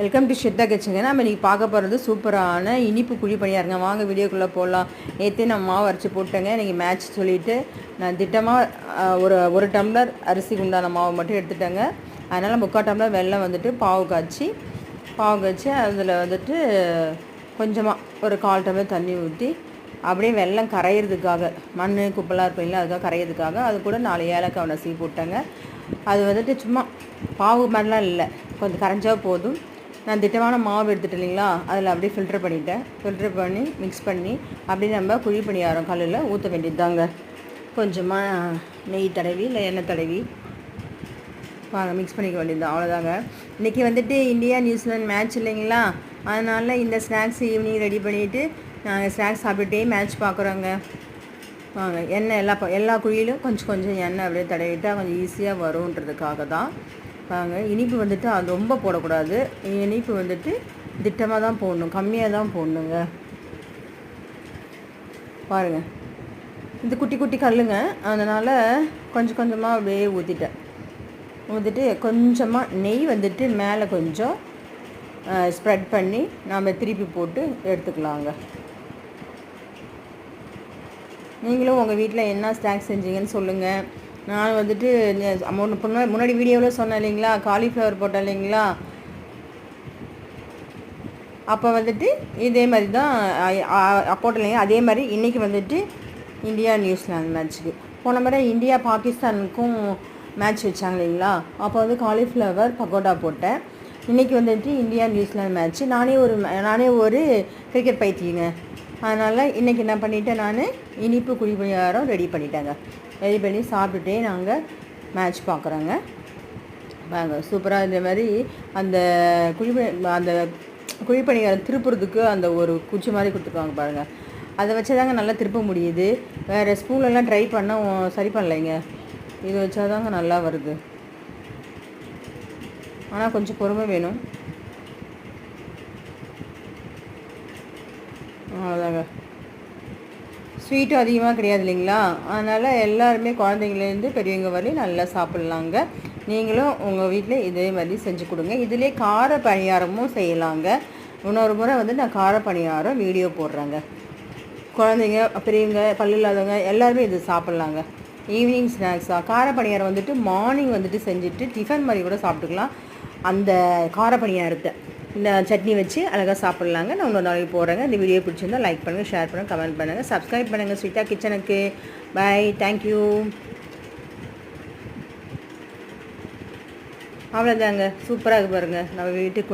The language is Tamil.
Welcome to ஷெட்டா கிச்சங்க. நம்ம இன்றைக்கி பார்க்க போகிறது சூப்பரான இனிப்பு குழி பணியாருங்க. வாங்க வீடியோக்குள்ளே போடலாம். நேற்றே நான் மாவு அரைச்சி போட்டேங்க. இன்றைக்கி மேட்ச் சொல்லிவிட்டு நான் திட்டமாக ஒரு டம்ளர் அரிசிக்கு உண்டான மாவு மட்டும் எடுத்துட்டேங்க. அதனால் 3/4 டம்ளர் வெல்லம் வந்துட்டு பாவு காய்ச்சி அதில் வந்துட்டு கொஞ்சமாக ஒரு 1/4 டம்ளர் தண்ணி ஊற்றி அப்படியே வெல்லம் கரையிறதுக்காக, மண் குப்பெல்லாம் இருப்பீங்களா, அதுக்காக கரையிறதுக்காக அது கூட 4 ஏலக்காய் நசுக்கி போட்டேங்க. அது வந்துட்டு சும்மா பாவு மாதிரிலாம் இல்லை, கொஞ்சம் கரைஞ்சா போதும். நான் திட்டமான மாவு எடுத்துகிட்டு இல்லைங்களா, அதில் அப்படியே ஃபில்டர் பண்ணி மிக்ஸ் பண்ணி அப்படியே நம்ம குழி பணியாரம் கல்லில் ஊற்ற வேண்டியது தாங்க. கொஞ்சமாக நெய் தடவி இல்லை எண்ணெய் தடவி வாங்க மிக்ஸ் பண்ணிக்க வேண்டியது தான், அவ்வளோதாங்க. இன்றைக்கி வந்துட்டு இந்தியா நியூசிலாந்து மேட்ச் இல்லைங்களா, அதனால் இந்த ஸ்நாக்ஸ் ஈவினிங் ரெடி பண்ணிவிட்டு நாங்கள் ஸ்நாக்ஸ் சாப்பிட்டுட்டே மேட்ச் பார்க்குறோங்க. வாங்க எண்ணெய் எல்லா குழியிலும் கொஞ்சம் எண்ணெய் அப்படியே தடவிட்டால் கொஞ்சம் ஈஸியாக வரும்ன்றதுக்காக தான். வாங்க இனிப்பு வந்துட்டு அது ரொம்ப போடக்கூடாது, இனிப்பு வந்துட்டு திட்டமாக தான் போடணும், கம்மியாக தான் போடணுங்க. பாருங்கள், இது குட்டி குட்டி கல்லுங்க, அதனால் கொஞ்சமாக அப்படியே ஊற்றிட்டு கொஞ்சமாக நெய் வந்துட்டு மேலே கொஞ்சம் ஸ்ப்ரெட் பண்ணி நாம் திருப்பி போட்டு எடுத்துக்கலாங்க. நீங்களும் உங்கள் வீட்டில் என்ன ஸ்நாக்ஸ் செஞ்சீங்கன்னு சொல்லுங்கள். நான் வந்துட்டு முன்னாடி வீடியோவில் சொன்னேன் இல்லைங்களா, காலிஃப்ளவர் போட்டேன் இல்லைங்களா, அப்போ வந்துட்டு இதே மாதிரி தான் போட்டேன் இல்லைங்க. அதே மாதிரி இன்றைக்கி வந்துட்டு இந்தியா நியூசிலாந்து மேட்ச்சுக்கு போன முறை இந்தியா பாகிஸ்தானுக்கும் மேட்ச் வச்சாங்க இல்லைங்களா, அப்போ வந்து காலிஃப்ளவர் பக்கோடா போட்டேன். இன்றைக்கி வந்துட்டு இந்தியா நியூசிலாந்து மேட்ச்சு. நானே ஒரு கிரிக்கெட் பைத்தியங்க, அதனால் இன்றைக்கி என்ன பண்ணிவிட்டேன், நான் இனிப்பு குழி பணியாரம் ரெடி பண்ணி சாப்பிட்டுட்டே நாங்கள் மேட்ச் பார்க்குறோங்க. வாங்க சூப்பராக இந்த மாதிரி அந்த குழிப்பணியாரம் திருப்புறதுக்கு அந்த ஒரு குச்சி மாதிரி கொடுத்துருக்காங்க பாருங்கள், அதை வச்சு தாங்க நல்லா திருப்ப முடியுது. வேறு ஸ்பூன்லாம் ட்ரை பண்ணால் சரி பண்ணலைங்க, இது வச்சா தாங்க நல்லா வருது. ஆனால் கொஞ்சம் பொறுமை வேணும், அவ்வளோதாங்க. ஸ்வீட்டும் அதிகமாக கிடையாது இல்லைங்களா, அதனால் எல்லாருமே குழந்தைங்கலேருந்து பெரியவங்க வரையும் நல்லா சாப்பிட்லாங்க. நீங்களும் உங்கள் வீட்டில் இதே மாதிரி செஞ்சு கொடுங்க. இதிலே கார பணியாரமும் செய்யலாங்க. இன்னொரு முறை வந்து நான் கார பணியாரம் வீடியோ போடுறேங்க. குழந்தைங்க பெரியவங்க பல்லு இல்லாதவங்க எல்லாருமே இது சாப்பிட்லாங்க. ஈவினிங் ஸ்நாக்ஸாக கார பணியாரம் வந்துட்டு மார்னிங் வந்துட்டு செஞ்சுட்டு டிஃபன் மாதிரி கூட சாப்பிட்டுக்கலாம். அந்த கார பணியாரத்தை இந்த சட்னி வச்சு அழகாக சாப்பிட்லாங்க. நான் இன்னொரு நாளைக்கு போடுறேங்க. இந்த வீடியோ பிடிச்சிருந்தால் லைக் பண்ணுங்கள், ஷேர் பண்ணுங்கள், கமெண்ட் பண்ணுங்கள், சப்ஸ்கிரைப் பண்ணுங்கள் ஸ்வீட்டா கிச்சனுக்கு. Bye, thank you. அவ்வளோதாங்க, சூப்பராக பாருங்கள் நம்ம வீட்டுக்கு